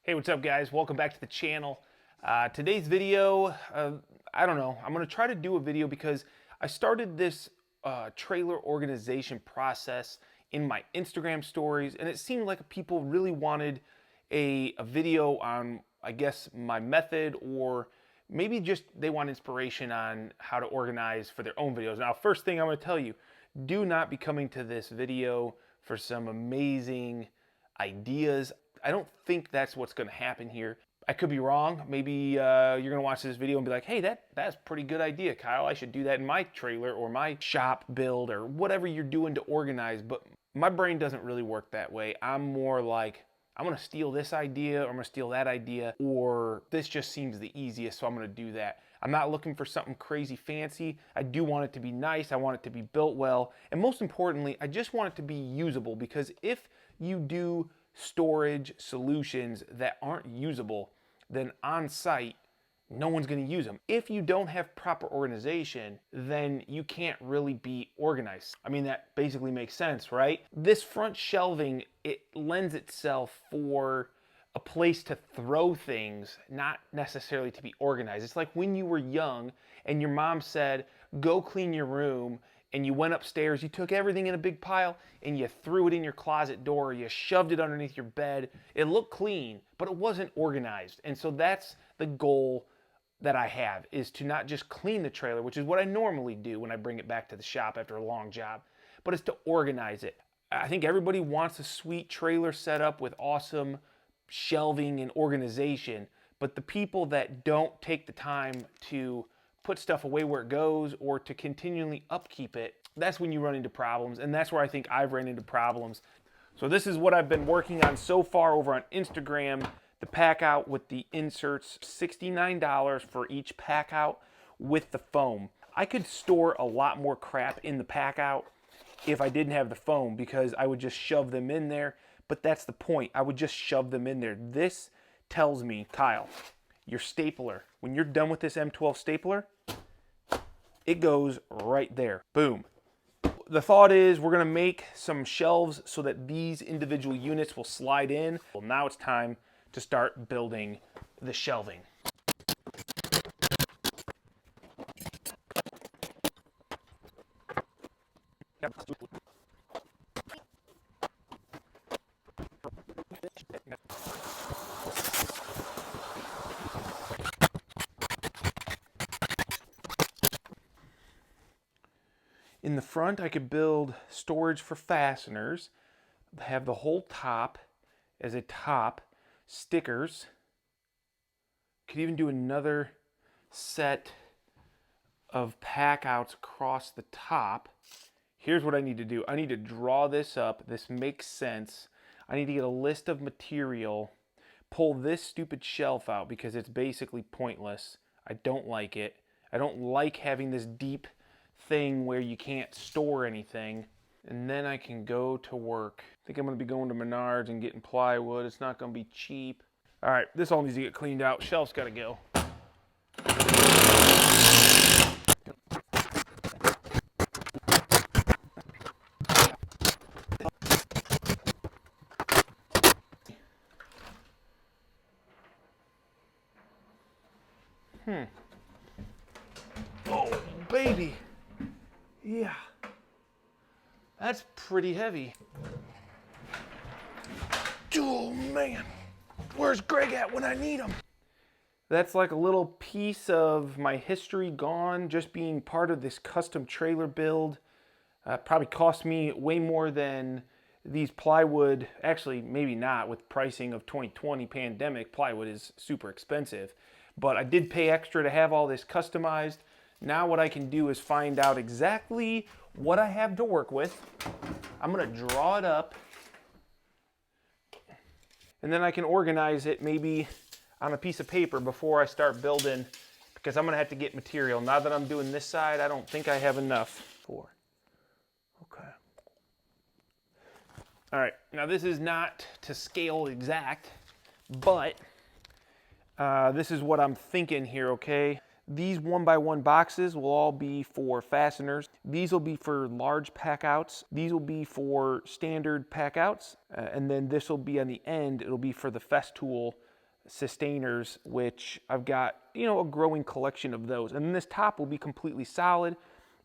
Hey, what's up guys? Welcome back to the channel. Today's video, I don't know, I'm gonna try to do a video because I started this trailer organization process in my Instagram stories, and it seemed like people really wanted a video on, I guess, my method, or maybe just they want inspiration on how to organize for their own videos. Now, first thing I'm gonna tell you, do not be coming to this video for some amazing ideas. I don't think that's what's going to happen here. I could be wrong. Maybe you're going to watch this video and be like, hey, that's a pretty good idea, Kyle. I should do that in my trailer or my shop build or whatever you're doing to organize. But my brain doesn't really work that way. I'm more like, I'm going to steal this idea or I'm going to steal that idea, or this just seems the easiest, so I'm going to do that. I'm not looking for something crazy fancy. I do want it to be nice. I want it to be built well. And most importantly, I just want it to be usable, because if you do storage solutions that aren't usable, then on site, no one's going to use them. If you don't have proper organization, then you can't really be organized. I mean, that basically makes sense, right? This front shelving, it lends itself for a place to throw things, not necessarily to be organized. It's like when you were young and your mom said, go clean your room, and you went upstairs, you took everything in a big pile and you threw it in your closet door, you shoved it underneath your bed. It looked clean, but it wasn't organized. And so that's the goal that I have, is to not just clean the trailer, which is what I normally do when I bring it back to the shop after a long job, but it's to organize it. I think everybody wants a sweet trailer setup with awesome shelving and organization, but the people that don't take the time to put stuff away where it goes or to continually upkeep it, that's when you run into problems, and that's where I think I've ran into problems. So this is what I've been working on so far over on Instagram. The pack out with the inserts, $69 for each pack out with the foam. I could store a lot more crap in the pack out if I didn't have the foam, because I would just shove them in there, but that's the point. I would just shove them in there. This tells me, Kyle, your stapler, when you're done with this M12 stapler, it goes right there. Boom. The thought is we're going to make some shelves so that these individual units will slide in. Well, now it's time to start building the shelving. In the front, I could build storage for fasteners, have the whole top as a top, stickers. Could even do another set of pack outs across the top. Here's what I need to do. I need to draw this up. This makes sense. I need to get a list of material, pull this stupid shelf out because it's basically pointless. I don't like it. I don't like having this deep thing where you can't store anything. And then I can go to work. I think I'm going to be going to Menards and getting plywood. It's not going to be cheap. All right, this all needs to get cleaned out. Shelf's got to go. Oh, baby. Yeah. That's pretty heavy. Oh, man. Where's Greg at when I need him? That's like a little piece of my history gone, just being part of this custom trailer build. Probably cost me way more than these plywood. Actually, maybe not, with pricing of 2020 pandemic. Plywood is super expensive. But I did pay extra to have all this customized. Now what I can do is find out exactly what I have to work with. I'm going to draw it up, and then I can organize it maybe on a piece of paper before I start building, because I'm going to have to get material. Now that I'm doing this side, I don't think I have enough. 4. Okay. All right. Now this is not to scale exact, but this is what I'm thinking here, okay? These 1x1 boxes will all be for fasteners. These will be for large pack outs. These will be for standard pack outs. And then this will be on the end. It'll be for the Festool sustainers, which I've got, you know, a growing collection of those. And then this top will be completely solid,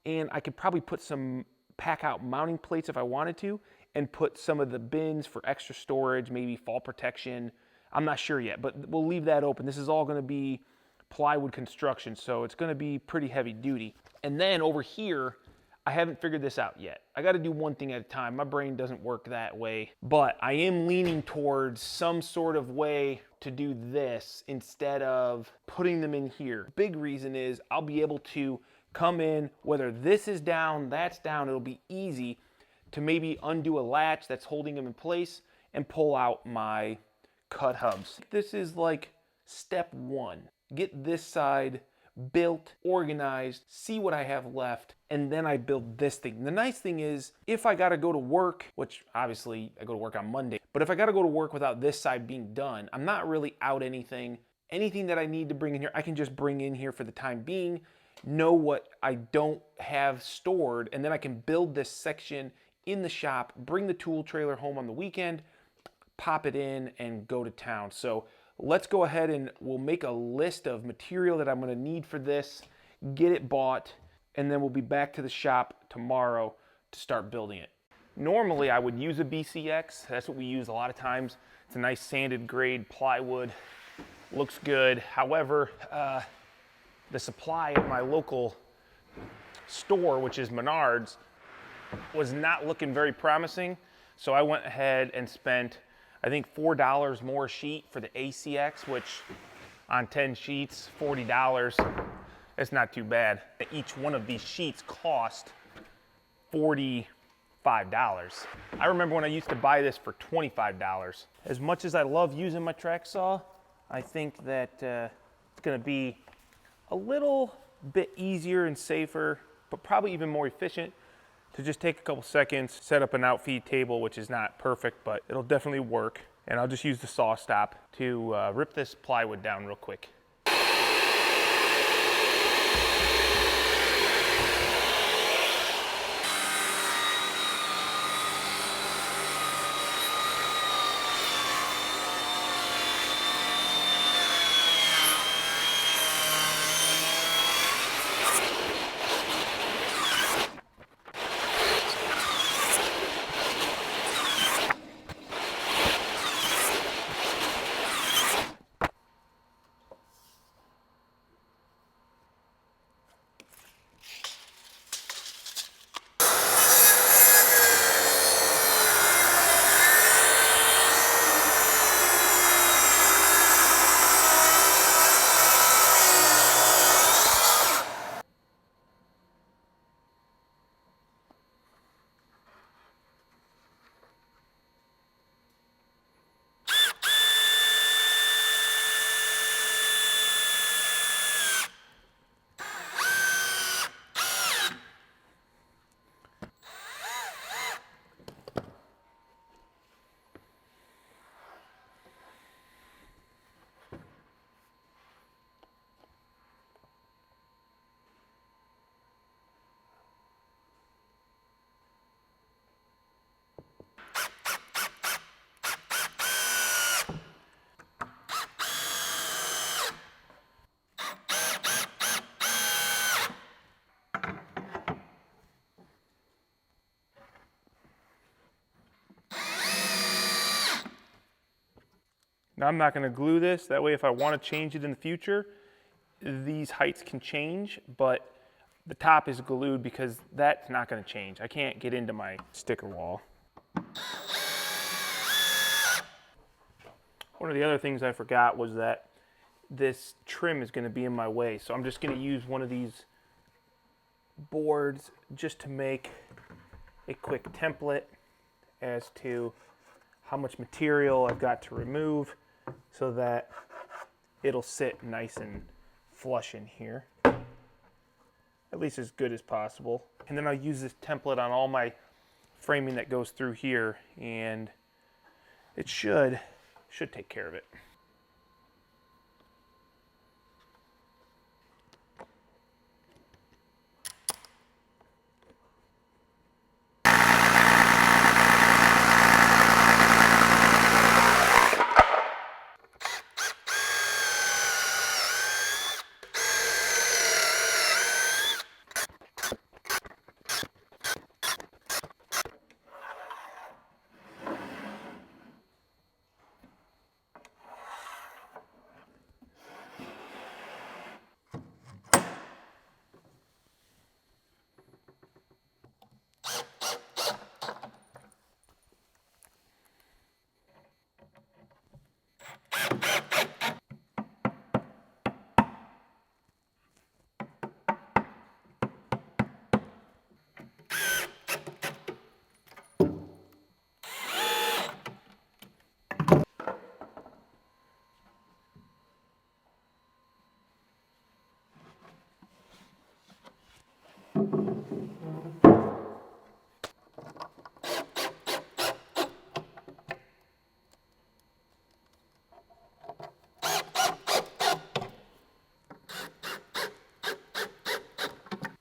and I could probably put some pack out mounting plates if I wanted to, and put some of the bins for extra storage, maybe fall protection. I'm not sure yet, but we'll leave that open. This is all gonna be plywood construction, so it's gonna be pretty heavy duty. And then over here, I haven't figured this out yet. I gotta do one thing at a time. My brain doesn't work that way, but I am leaning towards some sort of way to do this instead of putting them in here. Big reason is I'll be able to come in, whether this is down, that's down, it'll be easy to maybe undo a latch that's holding them in place and pull out my cut hubs. This is like step one. Get this side built, organized, see what I have left, and then I build this thing. The nice thing is, if I gotta go to work, which obviously I go to work on Monday, but if I gotta go to work without this side being done, I'm not really out anything. Anything that I need to bring in here, I can just bring in here for the time being, know what I don't have stored, and then I can build this section in the shop, bring the tool trailer home on the weekend, pop it in, and go to town. So let's go ahead and we'll make a list of material that I'm gonna need for this, get it bought, and then we'll be back to the shop tomorrow to start building it. Normally I would use a BCX. That's what we use a lot of times. It's a nice sanded grade plywood, looks good. However, the supply at my local store, which is Menards, was not looking very promising. So I went ahead and spent, I think, $4 more a sheet for the ACX, which on 10 sheets, $40. It's not too bad. Each one of these sheets cost $45. I remember when I used to buy this for $25. As much as I love using my track saw, I think that it's gonna be a little bit easier and safer, but probably even more efficient to just take a couple seconds, set up an outfeed table, which is not perfect, but it'll definitely work. And I'll just use the saw stop to rip this plywood down real quick. Now I'm not gonna glue this, that way if I wanna change it in the future, these heights can change, but the top is glued because that's not gonna change. I can't get into my sticker wall. One of the other things I forgot was that this trim is gonna be in my way, so I'm just gonna use one of these boards just to make a quick template as to how much material I've got to remove so that it'll sit nice and flush in here, at least as good as possible. And then I'll use this template on all my framing that goes through here, and it should take care of it.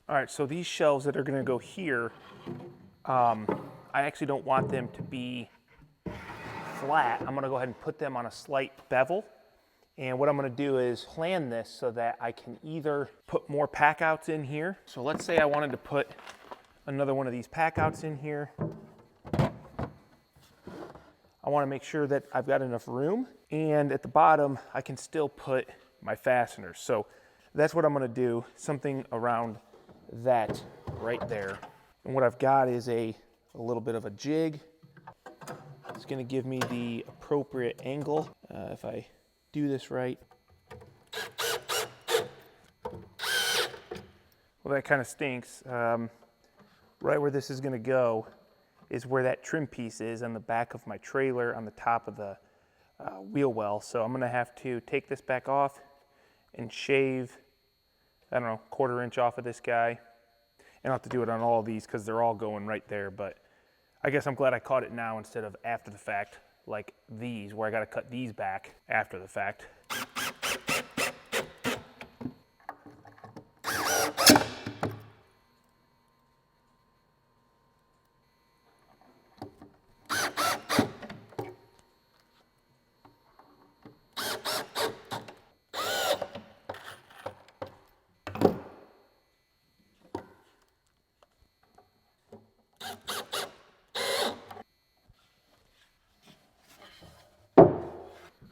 All right, so these shelves that are gonna go here, I actually don't want them to be flat. I'm gonna go ahead and put them on a slight bevel. And what I'm gonna do is plan this so that I can either put more pack outs in here. So let's say I wanted to put another one of these pack outs in here. I wanna make sure that I've got enough room. And at the bottom, I can still put my fasteners. So that's what I'm gonna do, something around that right there. And what I've got is a little bit of a jig. It's gonna give me the appropriate angle. If I do this right. Well, that kind of stinks. Right where this is gonna go is where that trim piece is on the back of my trailer on the top of the wheel well. So I'm gonna have to take this back off and shave, I don't know, 1/4 inch off of this guy. And I'll have to do it on all of these because they're all going right there. But I guess I'm glad I caught it now instead of after the fact, like these, where I gotta cut these back after the fact.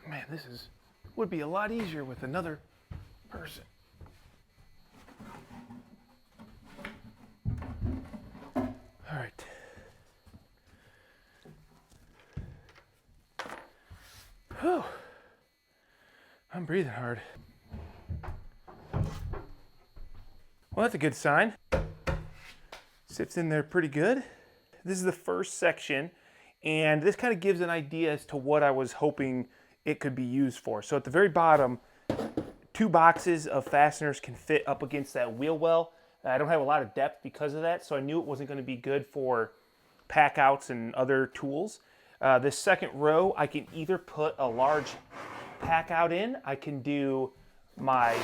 Man, this would be a lot easier with another person. All right. Whew. I'm breathing hard. Well, that's a good sign. Sits in there pretty good. This is the first section, and this kind of gives an idea as to what I was hoping it could be used for. So at the very bottom, 2 boxes of fasteners can fit up against that wheel well. I don't have a lot of depth because of that, so I knew it wasn't going to be good for pack outs and other tools. This second row, I can either put a large pack out in, I can do my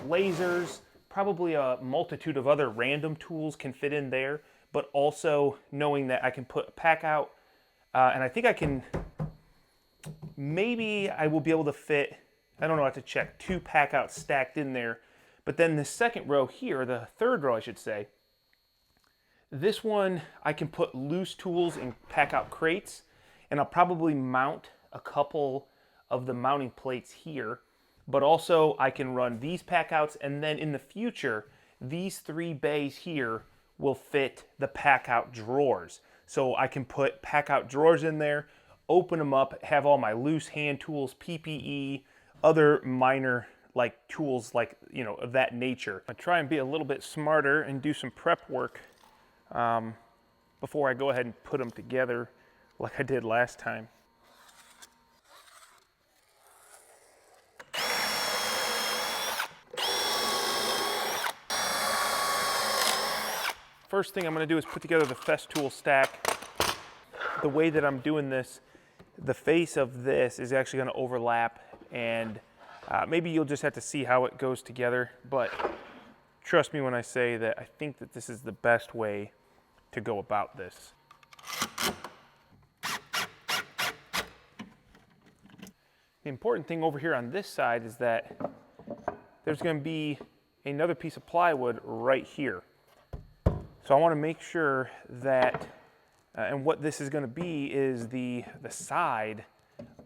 lasers, probably a multitude of other random tools can fit in there, but also knowing that I can put a pack out, and I think I can, maybe I will be able to fit, I don't know, I have to check, 2 pack outs stacked in there. But then the second row here, the third row I should say, this one I can put loose tools in pack out crates, and I'll probably mount a couple of the mounting plates here. But also I can run these pack outs, and then in the future, these 3 bays here will fit the pack out drawers. So I can put pack out drawers in there, open them up, have all my loose hand tools, PPE, other minor like tools like, you know, of that nature. I try and be a little bit smarter and do some prep work before I go ahead and put them together like I did last time. First thing I'm going to do is put together the Festool stack. The way that I'm doing this, the face of this is actually going to overlap, and maybe you'll just have to see how it goes together, but trust me when I say that I think that this is the best way to go about this. The important thing over here on this side is that there's going to be another piece of plywood right here. So I want to make sure that, and what this is going to be is the side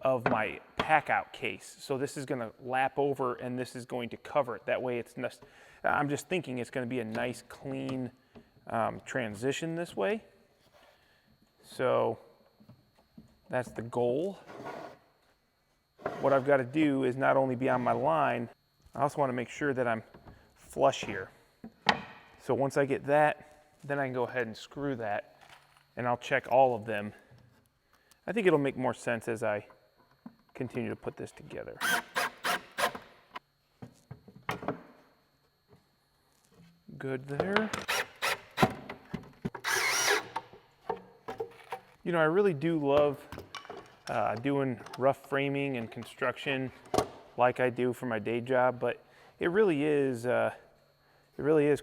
of my pack out case. So this is going to lap over and this is going to cover it. That way it's not, I'm just thinking it's going to be a nice clean transition this way. So that's the goal. What I've got to do is not only be on my line, I also want to make sure that I'm flush here. So once I get that, then I can go ahead and screw that, and I'll check all of them. I think it'll make more sense as I continue to put this together. Good there. You know, I really do love doing rough framing and construction like I do for my day job, but it really is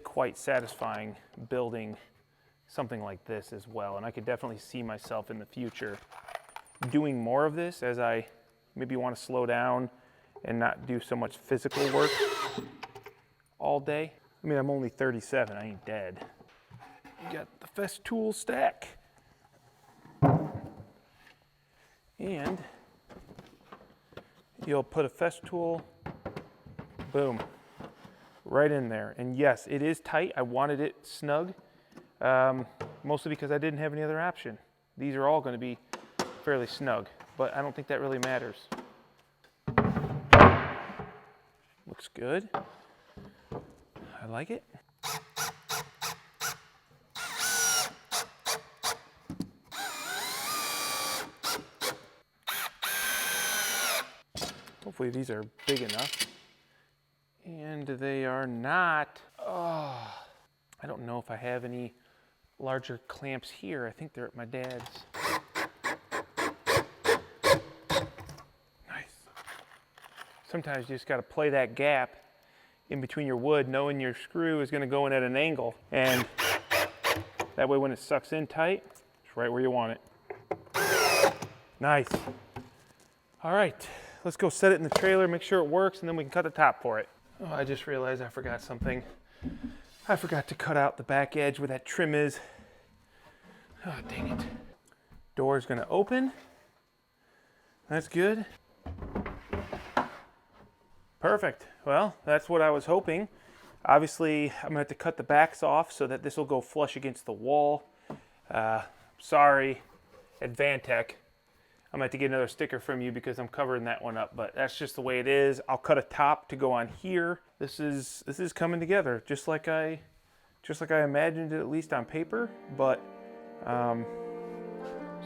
quite satisfying building something like this as well. And I could definitely see myself in the future doing more of this as I maybe want to slow down and not do so much physical work all day. I mean, I'm only 37, I ain't dead. You got the Festool stack. And you'll put a Festool, boom, right in there. And yes, it is tight. I wanted it snug, mostly because I didn't have any other option. These are all going to be fairly snug, but I don't think that really matters. Looks good. I like it. Hopefully these are big enough. And they are not. Oh, I don't know if I have any larger clamps here. I think they're at my dad's. Nice. Sometimes you just got to play that gap in between your wood, knowing your screw is going to go in at an angle. And that way when it sucks in tight, it's right where you want it. Nice. All right, let's go set it in the trailer, make sure it works, and then we can cut the top for it. Oh, I just realized I forgot something. I forgot to cut out the back edge where that trim is. Oh, dang it. Door's gonna open. That's good. Perfect. Well, that's what I was hoping. Obviously, I'm gonna have to cut the backs off so that this will go flush against the wall. Sorry, Advantech. I'm gonna have to get another sticker from you because I'm covering that one up, but that's just the way it is. I'll cut a top to go on here. This is coming together just like I imagined it, at least on paper, but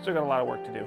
still got a lot of work to do.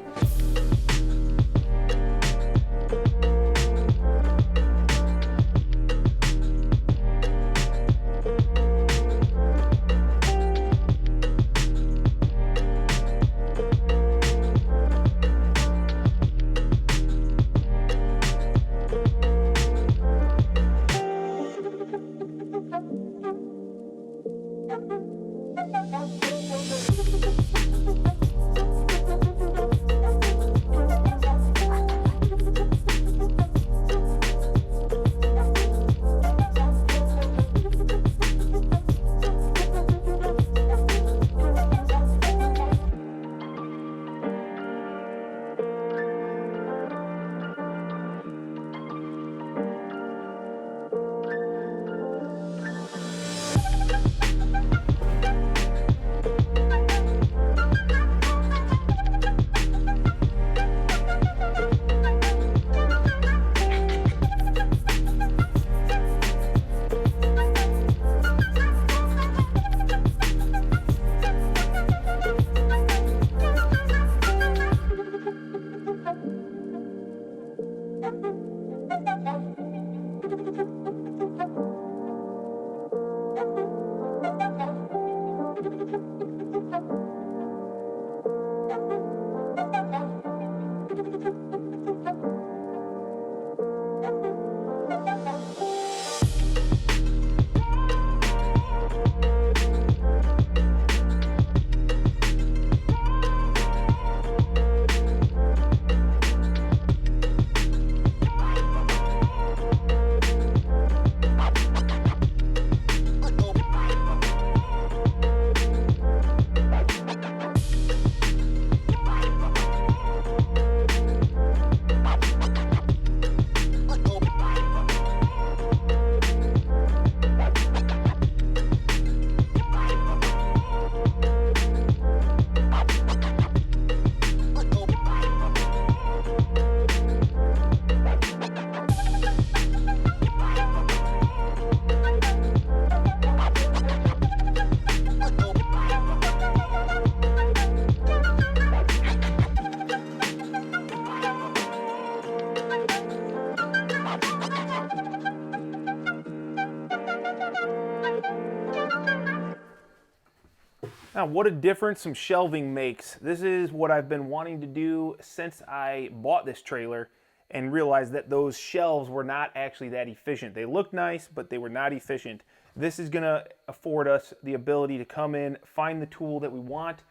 Now, what a difference some shelving makes. This is what I've been wanting to do since I bought this trailer and realized that those shelves were not actually that efficient. They looked nice, but they were not efficient. This is gonna afford us the ability to come in, find the tool that we want,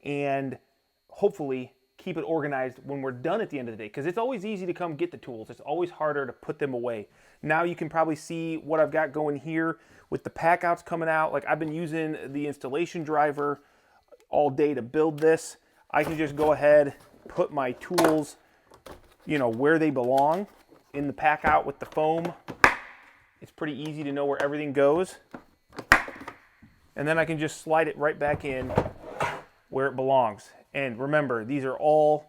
and hopefully keep it organized when we're done at the end of the day, because it's always easy to come get the tools. It's always harder to put them away. Now you can probably see what I've got going here with the pack outs coming out. Like, I've been using the installation driver all day to build this. I can just go ahead, put my tools, you know, where they belong in the pack out with the foam. It's pretty easy to know where everything goes. And then I can just slide it right back in where it belongs. And remember, these are all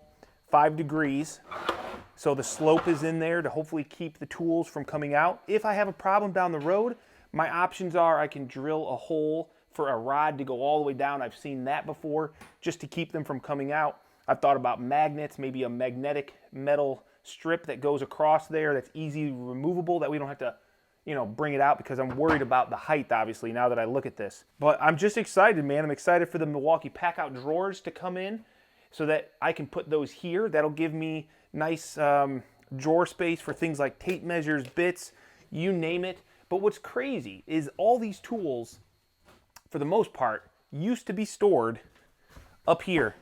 5 degrees. So the slope is in there to hopefully keep the tools from coming out. If I have a problem down the road, my options are I can drill a hole for a rod to go all the way down. I've seen that before, just to keep them from coming out. I've thought about magnets, maybe a magnetic metal strip that goes across there that's easy removable, that we don't have to, you know, bring it out, because I'm worried about the height, obviously, now that I look at this. But I'm just excited, man. I'm excited for the Milwaukee pack out drawers to come in so that I can put those here. That'll give me nice drawer space for things like tape measures, bits, you name it. But what's crazy is all these tools, for the most part, used to be stored up here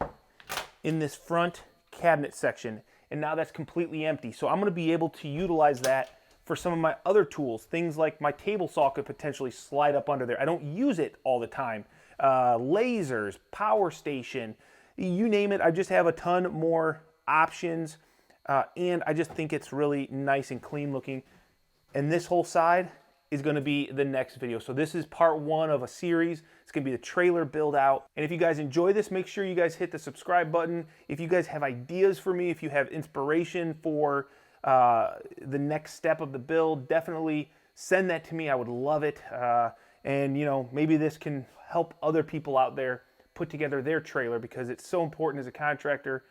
in this front cabinet section, and now that's completely empty. So I'm going to be able to utilize that for some of my other tools. Things like my table saw could potentially slide up under there. I don't use it all the time. Lasers, power station, you name it. I just have a ton more options, and I just think it's really nice and clean looking. And this whole side is going to be the next video. So this is part 1 of a series. It's going to be the trailer build out. And if you guys enjoy this, make sure you guys hit the subscribe button. If you guys have ideas for me, if you have inspiration for the next step of the build, definitely send that to me. I would love it. And you know, maybe this can help other people out there put together their trailer, because it's so important as a contractor,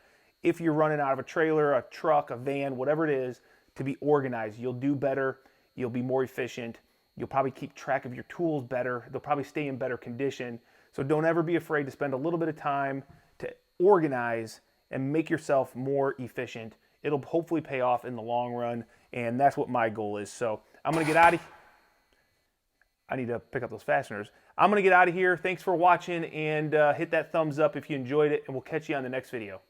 if you're running out of a trailer, a truck, a van, whatever it is, to be organized. You'll do better. You'll be more efficient. You'll probably keep track of your tools better. They'll probably stay in better condition. So don't ever be afraid to spend a little bit of time to organize and make yourself more efficient. It'll hopefully pay off in the long run, and that's what my goal is. So I'm going to get out of here. I need to pick up those fasteners. I'm going to get out of here. Thanks for watching, and hit that thumbs up if you enjoyed it, and we'll catch you on the next video.